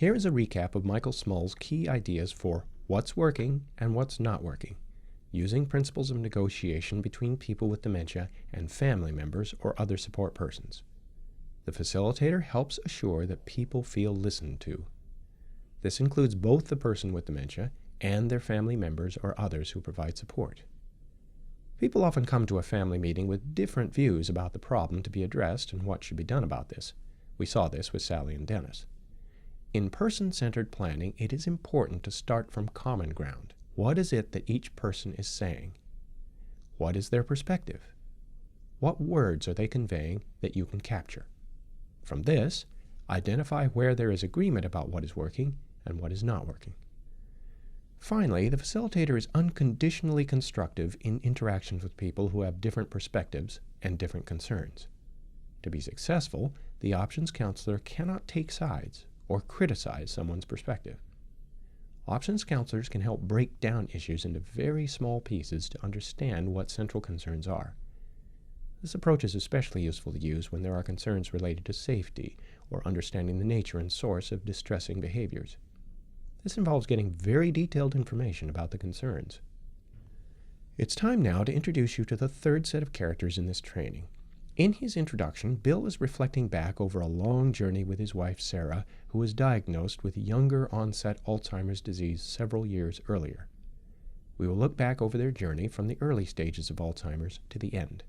Here is a recap of Michael Small's key ideas for what's working and what's not working, using principles of negotiation between people with dementia and family members or other support persons. The facilitator helps assure that people feel listened to. This includes both the person with dementia and their family members or others who provide support. People often come to a family meeting with different views about the problem to be addressed and what should be done about this. We saw this with Sally and Dennis. In person-centered planning, it is important to start from common ground. What is it that each person is saying? What is their perspective? What words are they conveying that you can capture? From this, identify where there is agreement about what is working and what is not working. Finally, the facilitator is unconditionally constructive in interactions with people who have different perspectives and different concerns. To be successful, the options counselor cannot take sides or criticize someone's perspective. Options counselors can help break down issues into very small pieces to understand what central concerns are. This approach is especially useful to use when there are concerns related to safety or understanding the nature and source of distressing behaviors. This involves getting very detailed information about the concerns. It's time now to introduce you to the third set of characters in this training. In his introduction, Bill is reflecting back over a long journey with his wife Sarah, who was diagnosed with younger onset Alzheimer's disease several years earlier. We will look back over their journey from the early stages of Alzheimer's to the end.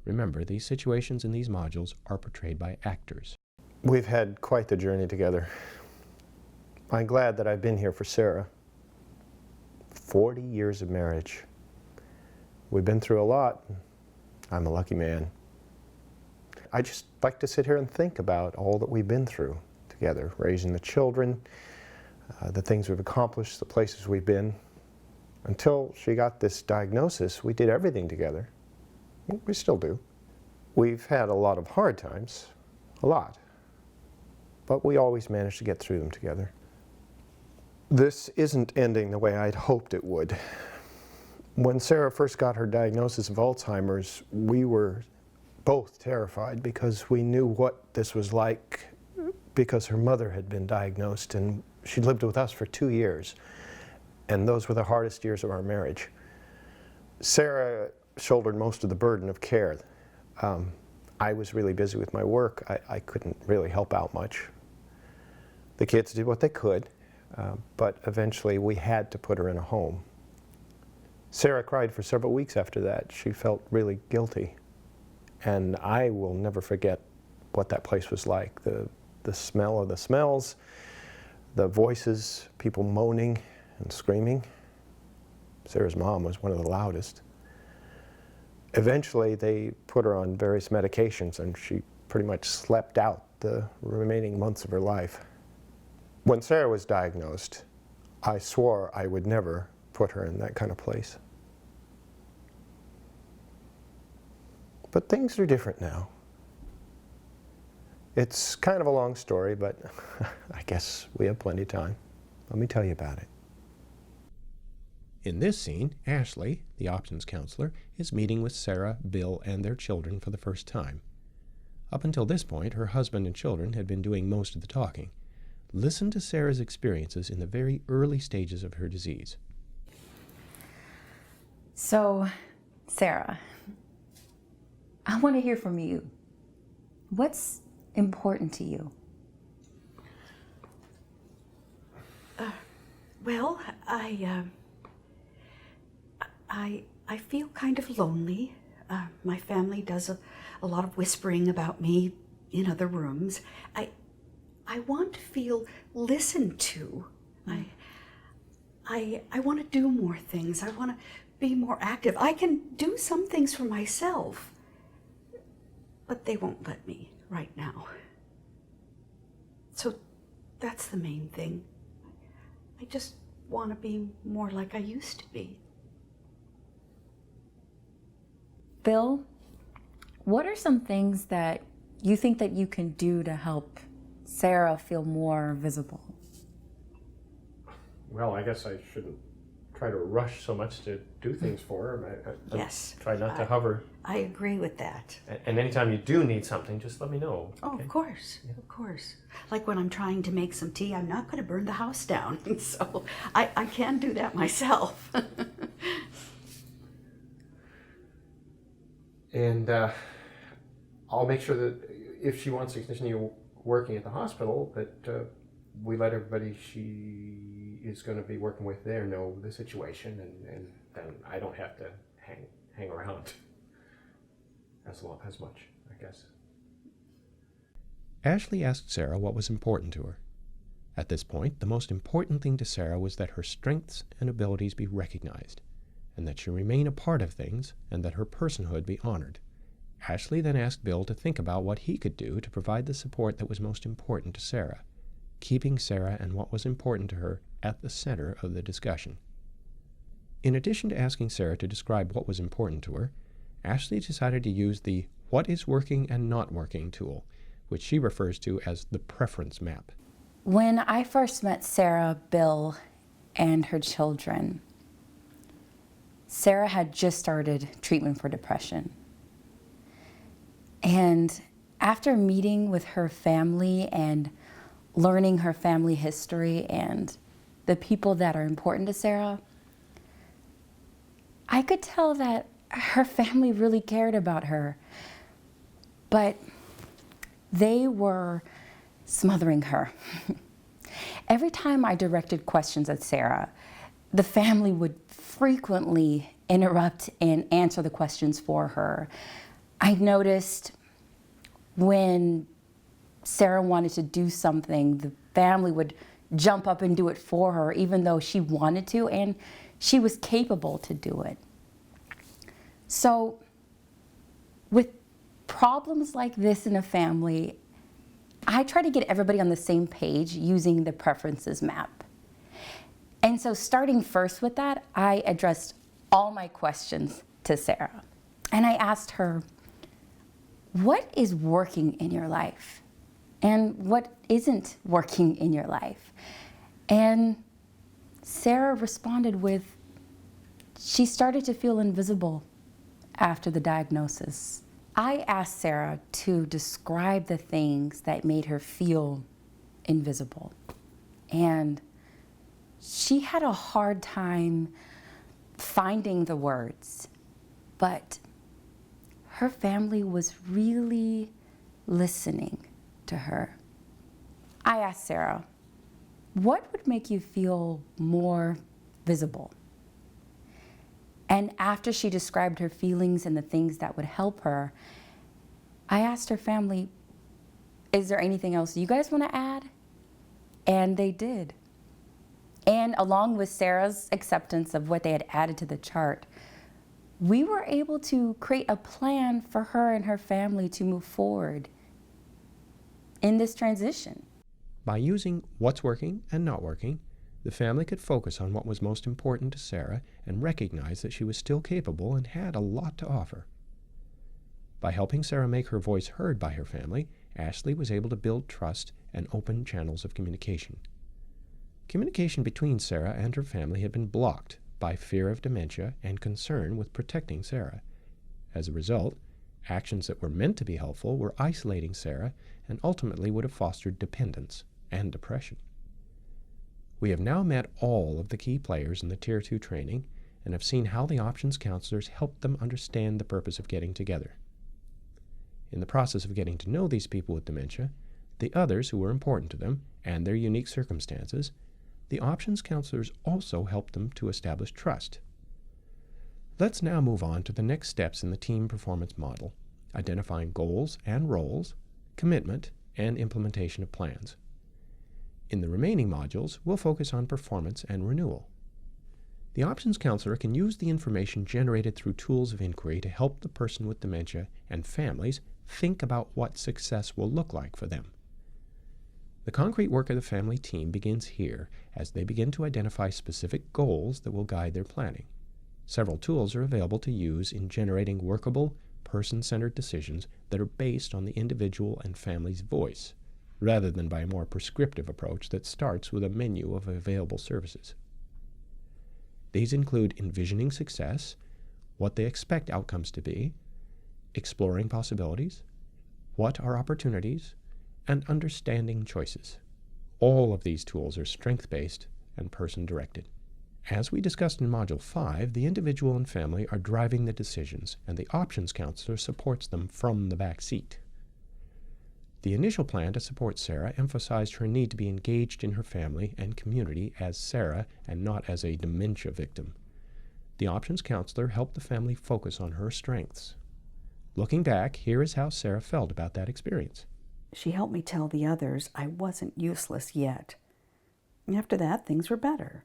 Remember, these situations in these modules are portrayed by actors. We've had quite the journey together. I'm glad that I've been here for Sarah. 40 years of marriage. We've been through a lot. I'm a lucky man. I just like to sit here and think about all that we've been through together, raising the children, the things we've accomplished, the places we've been. Until she got this diagnosis, we did everything together. We still do. We've had a lot of hard times, a lot, but we always managed to get through them together. This isn't ending the way I'd hoped it would. When Sarah first got her diagnosis of Alzheimer's, we were both terrified because we knew what this was like because her mother had been diagnosed and she lived with us for 2 years, and those were the hardest years of our marriage. Sarah shouldered most of the burden of care. I was really busy with my work. I couldn't really help out much. The kids did what they could, but eventually we had to put her in a home. Sarah cried for several weeks after that. She felt really guilty. And I will never forget what that place was like. The smell of the smells, the voices, people moaning and screaming. Sarah's mom was one of the loudest. Eventually they put her on various medications and she pretty much slept out the remaining months of her life. When Sarah was diagnosed, I swore I would never put her in that kind of place. But things are different now. It's kind of a long story, but I guess we have plenty of time. Let me tell you about it. In this scene, Ashley, the options counselor, is meeting with Sarah, Bill, and their children for the first time. Up until this point, her husband and children had been doing most of the talking. Listen to Sarah's experiences in the very early stages of her disease. So, Sarah, I want to hear from you. What's important to you? Well, I feel kind of lonely. My family does a lot of whispering about me in other rooms. I want to feel listened to. I want to do more things. I want to be more active. I can do some things for myself, but they won't let me right now. So that's the main thing. I just want to be more like I used to be. Bill, what are some things that you think that you can do to help Sarah feel more visible? Well, I guess I shouldn't try to rush so much to do things for her. I Yes. try not to hover. I agree with that. And anytime you do need something, just let me know. Oh, okay? of course, of course. Like when I'm trying to make some tea, I'm not going to burn the house down. So I can do that myself. And I'll make sure that if she wants to continue working at the hospital, that we let everybody she is going to be working with there know the situation, and then I don't have to hang around as much, I guess. Ashley asked Sarah what was important to her. At this point, the most important thing to Sarah was that her strengths and abilities be recognized, and that she remain a part of things, and that her personhood be honored. Ashley then asked Bill to think about what he could do to provide the support that was most important to Sarah, keeping Sarah and what was important to her at the center of the discussion. In addition to asking Sarah to describe what was important to her, Ashley decided to use the "what is working and not working" tool, which she refers to as the preference map. When I first met Sarah, Bill, and her children, Sarah had just started treatment for depression. And after meeting with her family and learning her family history and the people that are important to Sarah, I could tell that her family really cared about her, but they were smothering her. Every time I directed questions at Sarah, the family would frequently interrupt and answer the questions for her. I noticed when Sarah wanted to do something, the family would jump up and do it for her, even though she wanted to, and she was capable to do it. So with problems like this in a family, I try to get everybody on the same page using the preferences map. And so starting first with that, I addressed all my questions to Sarah. And I asked her, what is working in your life? And what isn't working in your life? And Sarah responded with, she started to feel invisible after the diagnosis. I asked Sarah to describe the things that made her feel invisible. And she had a hard time finding the words, but her family was really listening to her. I asked Sarah, what would make you feel more visible? And after she described her feelings and the things that would help her, I asked her family, is there anything else you guys want to add? And they did. And along with Sarah's acceptance of what they had added to the chart, we were able to create a plan for her and her family to move forward in this transition. By using what's working and not working, the family could focus on what was most important to Sarah and recognize that she was still capable and had a lot to offer. By helping Sarah make her voice heard by her family, Ashley was able to build trust and open channels of communication. Communication between Sarah and her family had been blocked by fear of dementia and concern with protecting Sarah. As a result, actions that were meant to be helpful were isolating Sarah and ultimately would have fostered dependence and depression. We have now met all of the key players in the Tier 2 training and have seen how the options counselors helped them understand the purpose of getting together. In the process of getting to know these people with dementia, the others who were important to them, and their unique circumstances, the options counselors also helped them to establish trust. Let's now move on to the next steps in the team performance model, identifying goals and roles, commitment, and implementation of plans. In the remaining modules, we'll focus on performance and renewal. The options counselor can use the information generated through tools of inquiry to help the person with dementia and families think about what success will look like for them. The concrete work of the family team begins here as they begin to identify specific goals that will guide their planning. Several tools are available to use in generating workable, person-centered decisions that are based on the individual and family's voice, rather than by a more prescriptive approach that starts with a menu of available services. These include envisioning success, what they expect outcomes to be, exploring possibilities, what are opportunities, and understanding choices. All of these tools are strength-based and person-directed. As we discussed in Module 5, the individual and family are driving the decisions, and the options counselor supports them from the back seat. The initial plan to support Sarah emphasized her need to be engaged in her family and community as Sarah and not as a dementia victim. The options counselor helped the family focus on her strengths. Looking back, here is how Sarah felt about that experience. She helped me tell the others I wasn't useless yet. After that, things were better.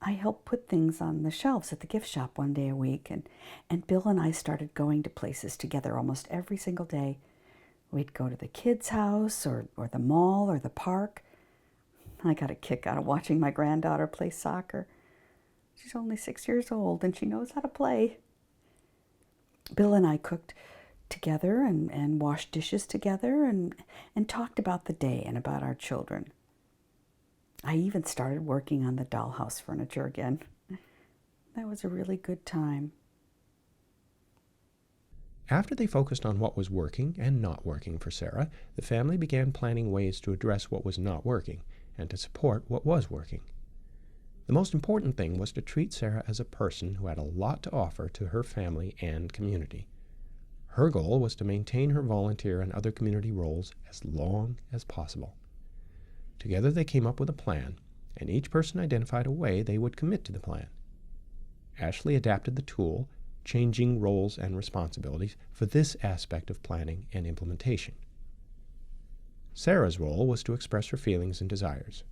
I helped put things on the shelves at the gift shop one day a week, and Bill and I started going to places together almost every single day. We'd go to the kids' house or the mall or the park. I got a kick out of watching my granddaughter play soccer. She's only 6 years old, and she knows how to play. Bill and I cooked together and washed dishes together and talked about the day and about our children. I even started working on the dollhouse furniture again. That was a really good time. After they focused on what was working and not working for Sarah, the family began planning ways to address what was not working and to support what was working. The most important thing was to treat Sarah as a person who had a lot to offer to her family and community. Her goal was to maintain her volunteer and other community roles as long as possible. Together they came up with a plan, and each person identified a way they would commit to the plan. Ashley adapted the tool, changing roles and responsibilities for this aspect of planning and implementation. Sarah's role was to express her feelings and desires.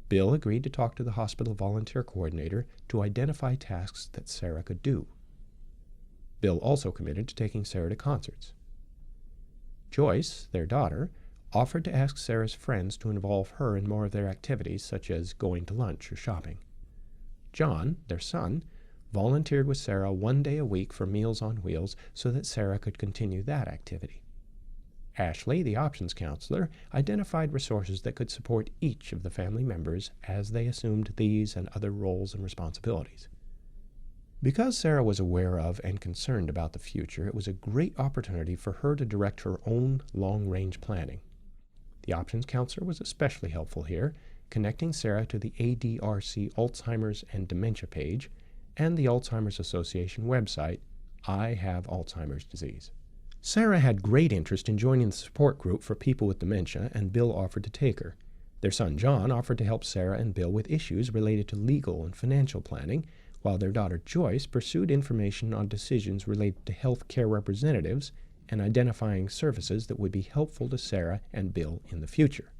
Bill agreed to talk to the hospital volunteer coordinator to identify tasks that Sarah could do. Bill also committed to taking Sarah to concerts. Joyce, their daughter, offered to ask Sarah's friends to involve her in more of their activities, such as going to lunch or shopping. John, their son, volunteered with Sarah 1 day a week for Meals on Wheels so that Sarah could continue that activity. Ashley, the options counselor, identified resources that could support each of the family members as they assumed these and other roles and responsibilities. Because Sarah was aware of and concerned about the future, it was a great opportunity for her to direct her own long-range planning. The options counselor was especially helpful here, connecting Sarah to the ADRC Alzheimer's and Dementia page and the Alzheimer's Association website, I Have Alzheimer's Disease. Sarah had great interest in joining the support group for people with dementia, and Bill offered to take her. Their son John offered to help Sarah and Bill with issues related to legal and financial planning, while their daughter Joyce pursued information on decisions related to health care representatives and identifying services that would be helpful to Sarah and Bill in the future.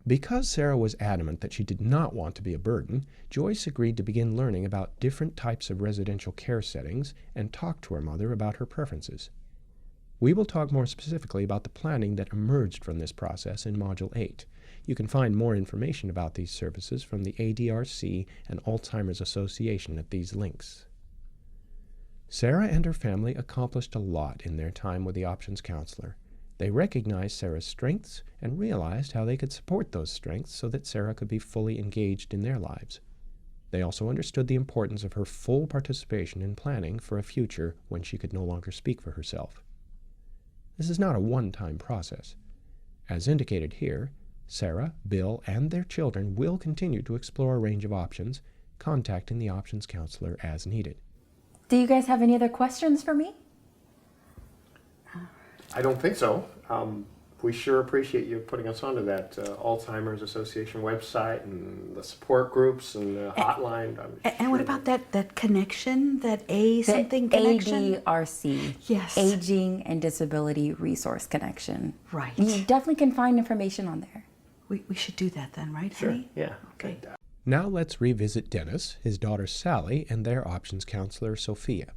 Because Sarah was adamant that she did not want to be a burden, Joyce agreed to begin learning about different types of residential care settings and talk to her mother about her preferences. We will talk more specifically about the planning that emerged from this process in Module 8. You can find more information about these services from the ADRC and Alzheimer's Association at these links. Sarah and her family accomplished a lot in their time with the options counselor. They recognized Sarah's strengths and realized how they could support those strengths so that Sarah could be fully engaged in their lives. They also understood the importance of her full participation in planning for a future when she could no longer speak for herself. This is not a one-time process. As indicated here, Sarah, Bill, and their children will continue to explore a range of options, contacting the options counselor as needed. Do you guys have any other questions for me? I don't think so. We sure appreciate you putting us onto that Alzheimer's Association website and the support groups and the hotline. And what about that connection, that something connection? ADRC. Yes. Aging and Disability Resource Connection. Right. You definitely can find information on there. We should do that then, right, Sure, honey? yeah. Okay. Now let's revisit Dennis, his daughter Sally, and their options counselor Sofia.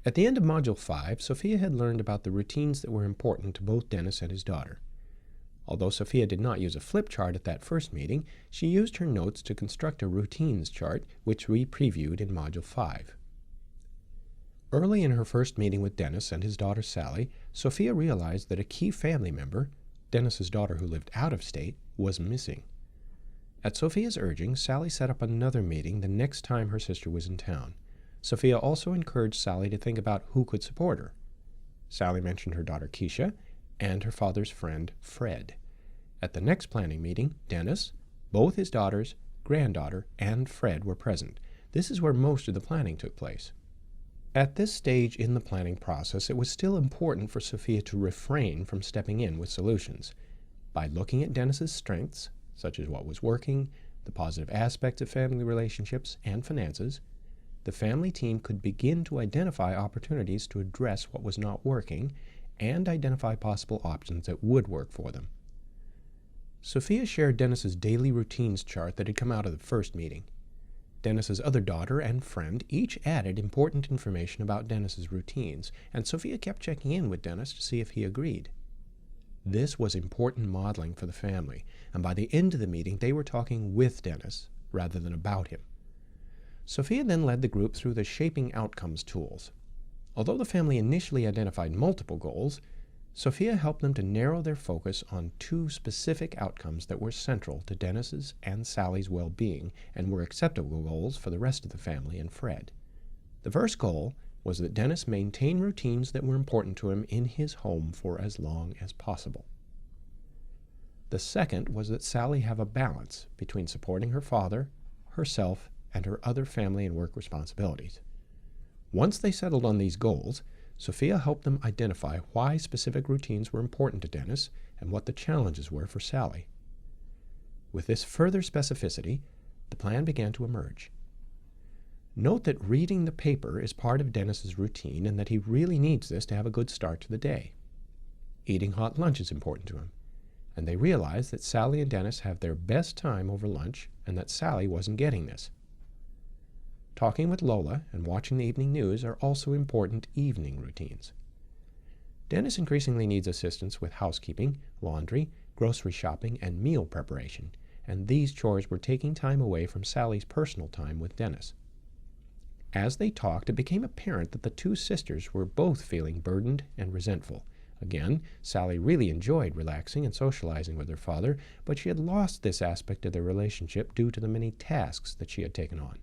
At the end of Module 5, Sofia had learned about the routines that were important to both Dennis and his daughter. Although Sofia did not use a flip chart at that first meeting, she used her notes to construct a routines chart, which we previewed in Module 5. Early in her first meeting with Dennis and his daughter Sally, Sofia realized that a key family member, Dennis's daughter who lived out of state, was missing. At Sofia's urging, Sally set up another meeting the next time her sister was in town. Sofia also encouraged Sally to think about who could support her. Sally mentioned her daughter Keisha and her father's friend Fred. At the next planning meeting, Dennis, both his daughters, granddaughter, and Fred were present. This is where most of the planning took place. At this stage in the planning process, it was still important for Sofia to refrain from stepping in with solutions. By looking at Dennis's strengths, such as what was working, the positive aspects of family relationships, and finances, the family team could begin to identify opportunities to address what was not working and identify possible options that would work for them. Sofia shared Dennis's daily routines chart that had come out of the first meeting. Dennis's other daughter and friend each added important information about Dennis's routines, and Sofia kept checking in with Dennis to see if he agreed. This was important modeling for the family, and by the end of the meeting they were talking with Dennis rather than about him. Sofia then led the group through the Shaping Outcomes tools. Although the family initially identified multiple goals, Sofia helped them to narrow their focus on two specific outcomes that were central to Dennis's and Sally's well-being and were acceptable goals for the rest of the family and Fred. The first goal was that Dennis maintain routines that were important to him in his home for as long as possible. The second was that Sally have a balance between supporting her father, herself, and her other family and work responsibilities. Once they settled on these goals, Sofia helped them identify why specific routines were important to Dennis and what the challenges were for Sally. With this further specificity, the plan began to emerge. Note that reading the paper is part of Dennis's routine and that he really needs this to have a good start to the day. Eating hot lunch is important to him, and they realize that Sally and Dennis have their best time over lunch and that Sally wasn't getting this. Talking with Lola and watching the evening news are also important evening routines. Dennis increasingly needs assistance with housekeeping, laundry, grocery shopping, and meal preparation, and these chores were taking time away from Sally's personal time with Dennis. As they talked, it became apparent that the two sisters were both feeling burdened and resentful. Again, Sally really enjoyed relaxing and socializing with her father, but she had lost this aspect of their relationship due to the many tasks that she had taken on.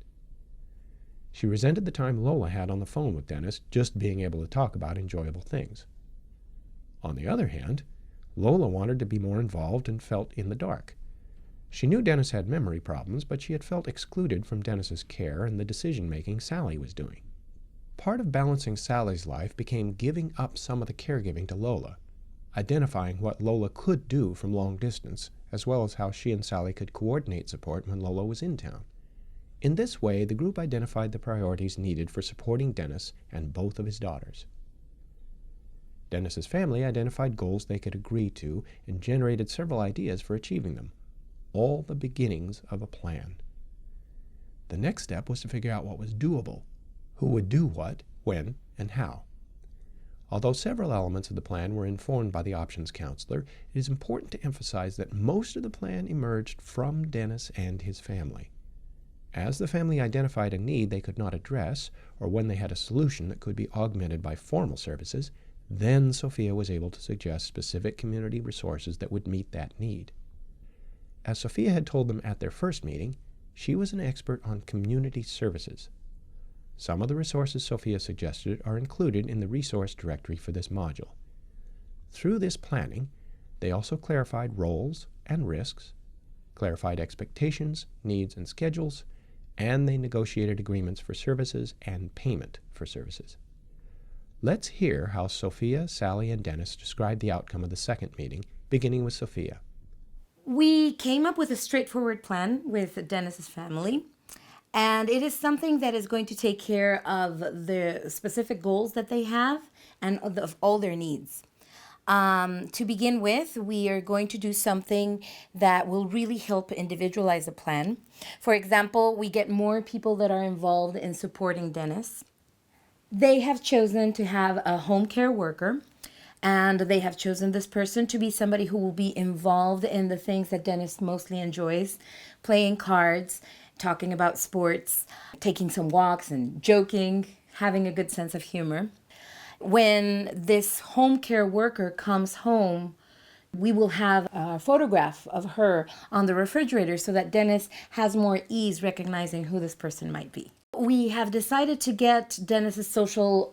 She resented the time Lola had on the phone with Dennis, just being able to talk about enjoyable things. On the other hand, Lola wanted to be more involved and felt in the dark. She knew Dennis had memory problems, but she had felt excluded from Dennis's care and the decision-making Sally was doing. Part of balancing Sally's life became giving up some of the caregiving to Lola, identifying what Lola could do from long distance, as well as how she and Sally could coordinate support when Lola was in town. In this way, the group identified the priorities needed for supporting Dennis and both of his daughters. Dennis's family identified goals they could agree to and generated several ideas for achieving them, all the beginnings of a plan. The next step was to figure out what was doable, who would do what, when, and how. Although several elements of the plan were informed by the options counselor, it is important to emphasize that most of the plan emerged from Dennis and his family. As the family identified a need they could not address, or when they had a solution that could be augmented by formal services, then Sofia was able to suggest specific community resources that would meet that need. As Sofia had told them at their first meeting, she was an expert on community services. Some of the resources Sofia suggested are included in the resource directory for this module. Through this planning, they also clarified roles and risks, clarified expectations, needs, and schedules, and they negotiated agreements for services and payment for services. Let's hear how Sofia, Sally, and Dennis described the outcome of the second meeting, beginning with Sofia. We came up with a straightforward plan with Dennis's family, and it is something that is going to take care of the specific goals that they have and of all their needs. To begin with, we are going to do something that will really help individualize a plan. For example, we get more people that are involved in supporting Dennis. They have chosen to have a home care worker, and they have chosen this person to be somebody who will be involved in the things that Dennis mostly enjoys, playing cards, talking about sports, taking some walks and joking, having a good sense of humor. When this home care worker comes home We will have a photograph of her on the refrigerator so that Dennis has more ease recognizing who this person might be. We have decided to get Dennis's social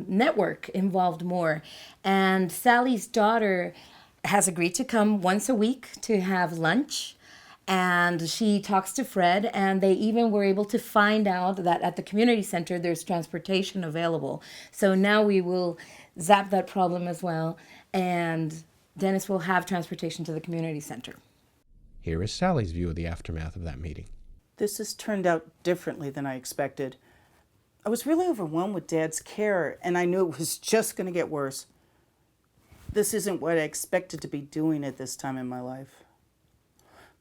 network involved more, and Sally's daughter has agreed to come once a week to have lunch, and she talks to Fred, and they even were able to find out that at the community center there's transportation available. So now we will zap that problem as well, and Dennis will have transportation to the community center. Here is Sally's view of the aftermath of that meeting. This has turned out differently than I expected. I was really overwhelmed with Dad's care, and I knew it was just going to get worse. This isn't what I expected to be doing at this time in my life.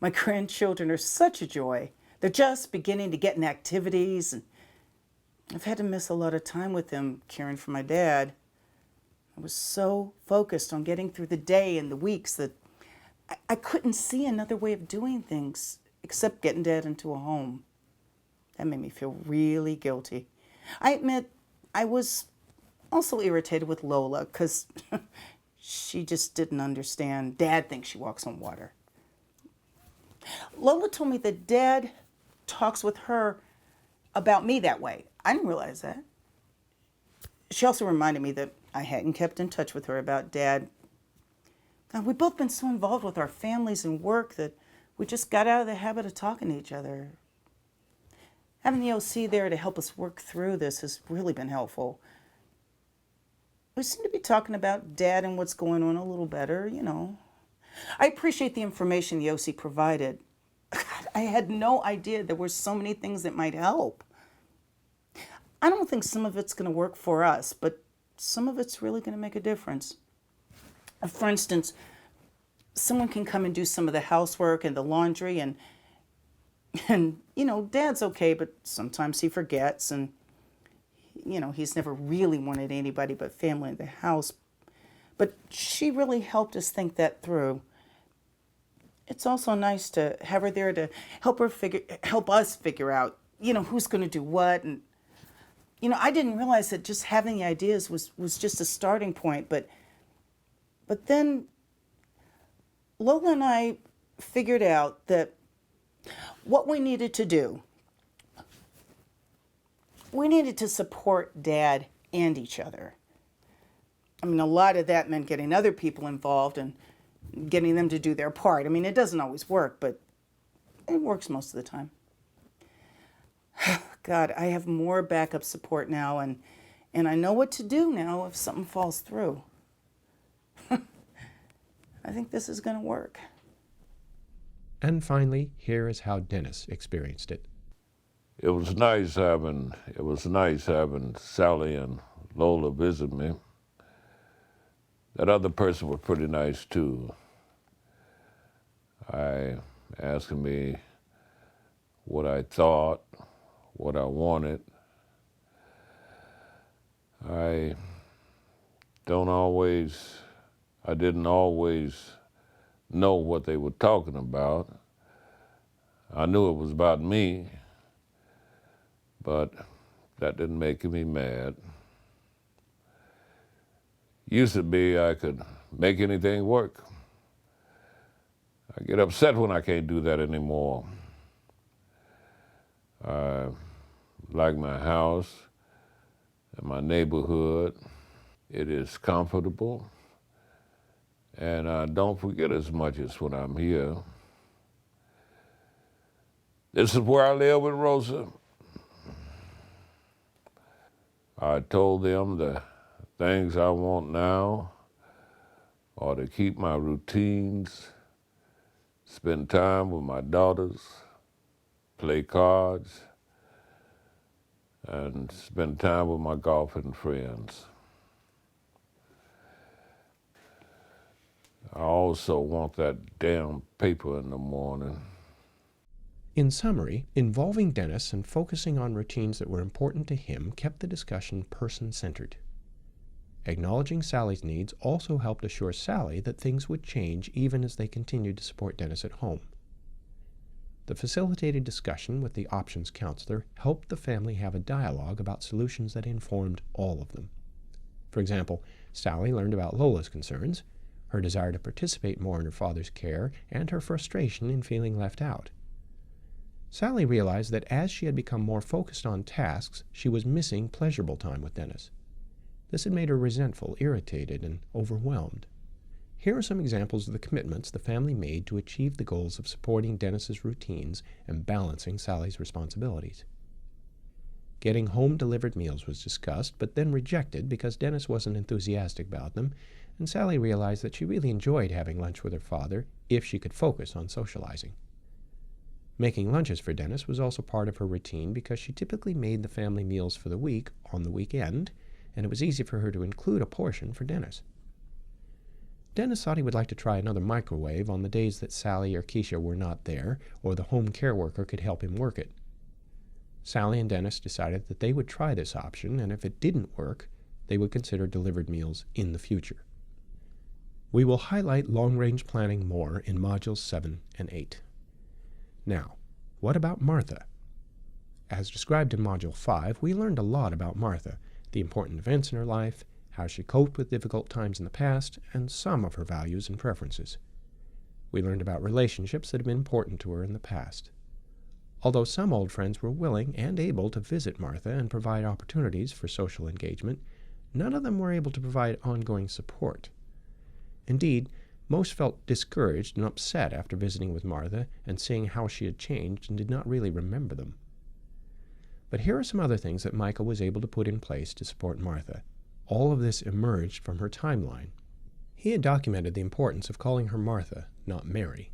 My grandchildren are such a joy. They're just beginning to get in activities, and I've had to miss a lot of time with them caring for my dad. I was so focused on getting through the day and the weeks that I couldn't see another way of doing things except getting Dad into a home. That made me feel really guilty. I admit I was also irritated with Lola because she just didn't understand. Dad thinks she walks on water. Lola told me that Dad talks with her about me that way. I didn't realize that. She also reminded me that I hadn't kept in touch with her about Dad. God, we've both been so involved with our families and work that we just got out of the habit of talking to each other. Having the OC there to help us work through this has really been helpful. We seem to be talking about Dad and what's going on a little better, you know. I appreciate the information the OC provided. God, I had no idea there were so many things that might help. I don't think some of it's going to work for us, but some of it's really going to make a difference. For instance, someone can come and do some of the housework and the laundry, and you know, Dad's okay, but sometimes he forgets, and you know, he's never really wanted anybody but family in the house. But she really helped us think that through. It's also nice to have her there to help us figure out, you know, who's going to do what. And you know, I didn't realize that just having the ideas was just a starting point, but then Lola and I figured out that what we needed to do, we needed to support Dad and each other. I mean, a lot of that meant getting other people involved and getting them to do their part. I mean, it doesn't always work, but it works most of the time. God, I have more backup support now, and I know what to do now if something falls through. I think this is going to work. And finally, here is how Dennis experienced it. It was nice having Sally and Lola visit me. That other person was pretty nice too. Asking me what I thought, what I wanted. I didn't always know what they were talking about. I knew it was about me, but that didn't make me mad. Used to be I could make anything work. I get upset when I can't do that anymore. I like my house and my neighborhood. It is comfortable, and I don't forget as much as when I'm here. This is where I live with Rosa. I told them the things I want now are to keep my routines, spend time with my daughters, play cards, and spend time with my golfing friends. I also want that damn paper in the morning. In summary, involving Dennis and focusing on routines that were important to him kept the discussion person-centered. Acknowledging Sally's needs also helped assure Sally that things would change even as they continued to support Dennis at home. The facilitated discussion with the options counselor helped the family have a dialogue about solutions that informed all of them. For example, Sally learned about Lola's concerns, her desire to participate more in her father's care, and her frustration in feeling left out. Sally realized that as she had become more focused on tasks, she was missing pleasurable time with Dennis. This had made her resentful, irritated, and overwhelmed. Here are some examples of the commitments the family made to achieve the goals of supporting Dennis's routines and balancing Sally's responsibilities. Getting home-delivered meals was discussed, but then rejected because Dennis wasn't enthusiastic about them, and Sally realized that she really enjoyed having lunch with her father if she could focus on socializing. Making lunches for Dennis was also part of her routine because she typically made the family meals for the week on the weekend, and it was easy for her to include a portion for Dennis. Dennis thought he would like to try another microwave on the days that Sally or Keisha were not there, or the home care worker could help him work it. Sally and Dennis decided that they would try this option, and if it didn't work, they would consider delivered meals in the future. We will highlight long-range planning more in Modules 7 and 8. Now, what about Martha? As described in Module 5, we learned a lot about Martha, the important events in her life, how she coped with difficult times in the past, and some of her values and preferences. We learned about relationships that had been important to her in the past. Although some old friends were willing and able to visit Martha and provide opportunities for social engagement, none of them were able to provide ongoing support. Indeed, most felt discouraged and upset after visiting with Martha and seeing how she had changed and did not really remember them. But here are some other things that Michael was able to put in place to support Martha. All of this emerged from her timeline. He had documented the importance of calling her Martha, not Mary.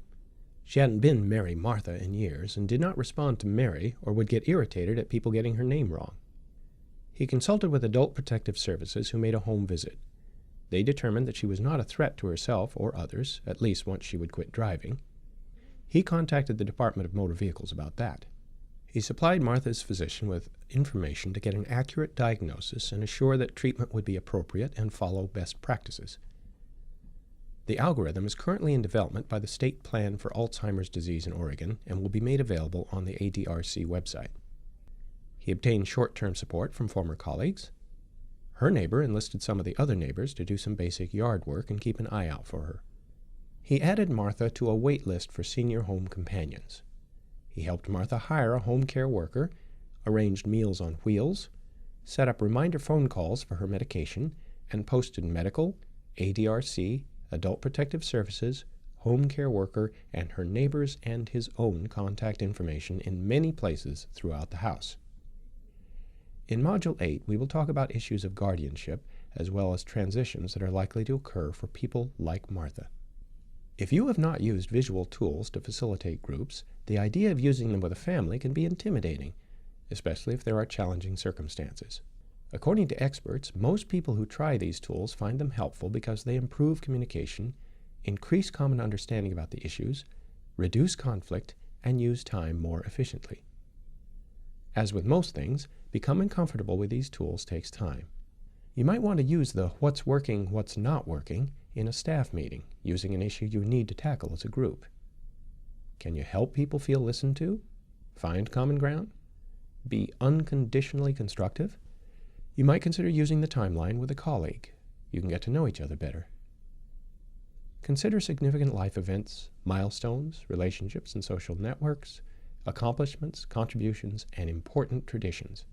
She hadn't been Mary Martha in years and did not respond to Mary or would get irritated at people getting her name wrong. He consulted with Adult Protective Services who made a home visit. They determined that she was not a threat to herself or others, at least once she would quit driving. He contacted the Department of Motor Vehicles about that. He supplied Martha's physician with information to get an accurate diagnosis and assure that treatment would be appropriate and follow best practices. The algorithm is currently in development by the State Plan for Alzheimer's Disease in Oregon and will be made available on the ADRC website. He obtained short-term support from former colleagues. Her neighbor enlisted some of the other neighbors to do some basic yard work and keep an eye out for her. He added Martha to a wait list for senior home companions. He helped Martha hire a home care worker, arranged Meals on Wheels, set up reminder phone calls for her medication, and posted medical, ADRC, Adult Protective Services, home care worker, and her neighbors and his own contact information in many places throughout the house. In Module 8, we will talk about issues of guardianship as well as transitions that are likely to occur for people like Martha. If you have not used visual tools to facilitate groups, the idea of using them with a family can be intimidating, especially if there are challenging circumstances. According to experts, most people who try these tools find them helpful because they improve communication, increase common understanding about the issues, reduce conflict, and use time more efficiently. As with most things, becoming comfortable with these tools takes time. You might want to use the what's working, what's not working in a staff meeting, using an issue you need to tackle as a group. Can you help people feel listened to? Find common ground? Be unconditionally constructive? You might consider using the timeline with a colleague. You can get to know each other better. Consider significant life events, milestones, relationships and social networks, accomplishments, contributions, and important traditions.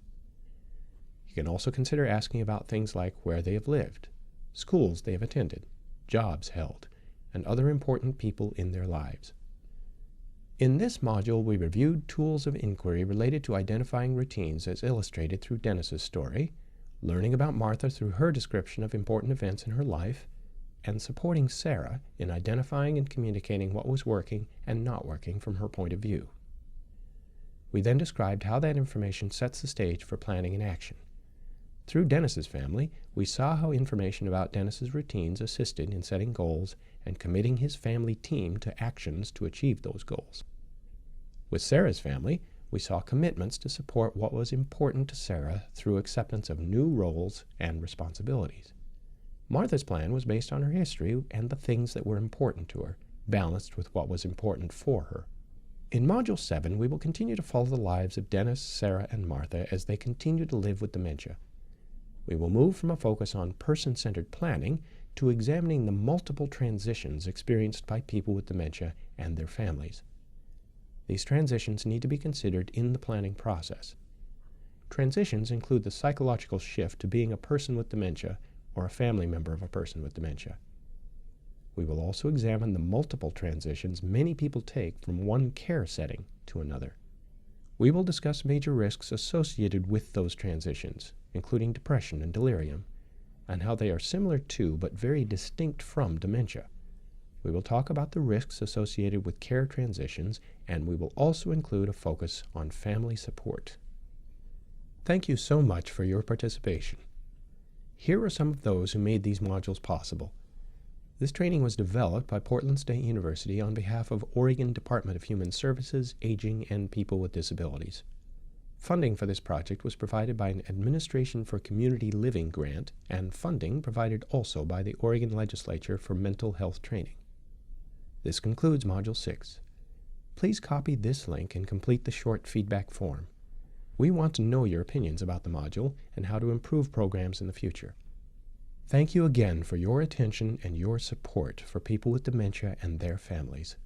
You can also consider asking about things like where they have lived, schools they have attended, jobs held, and other important people in their lives. In this module, we reviewed tools of inquiry related to identifying routines as illustrated through Dennis's story, learning about Martha through her description of important events in her life, and supporting Sarah in identifying and communicating what was working and not working from her point of view. We then described how that information sets the stage for planning and action. Through Dennis's family, we saw how information about Dennis's routines assisted in setting goals and committing his family team to actions to achieve those goals. With Sarah's family, we saw commitments to support what was important to Sarah through acceptance of new roles and responsibilities. Martha's plan was based on her history and the things that were important to her, balanced with what was important for her. In Module 7, we will continue to follow the lives of Dennis, Sarah, and Martha as they continue to live with dementia. We will move from a focus on person-centered planning to examining the multiple transitions experienced by people with dementia and their families. These transitions need to be considered in the planning process. Transitions include the psychological shift to being a person with dementia or a family member of a person with dementia. We will also examine the multiple transitions many people take from one care setting to another. We will discuss major risks associated with those transitions, including depression and delirium, and how they are similar to but very distinct from dementia. We will talk about the risks associated with care transitions, and we will also include a focus on family support. Thank you so much for your participation. Here are some of those who made these modules possible. This training was developed by Portland State University on behalf of Oregon Department of Human Services, Aging, and People with Disabilities. Funding for this project was provided by an Administration for Community Living grant, and funding provided also by the Oregon Legislature for Mental Health Training. This concludes Module 6. Please copy this link and complete the short feedback form. We want to know your opinions about the module and how to improve programs in the future. Thank you again for your attention and your support for people with dementia and their families.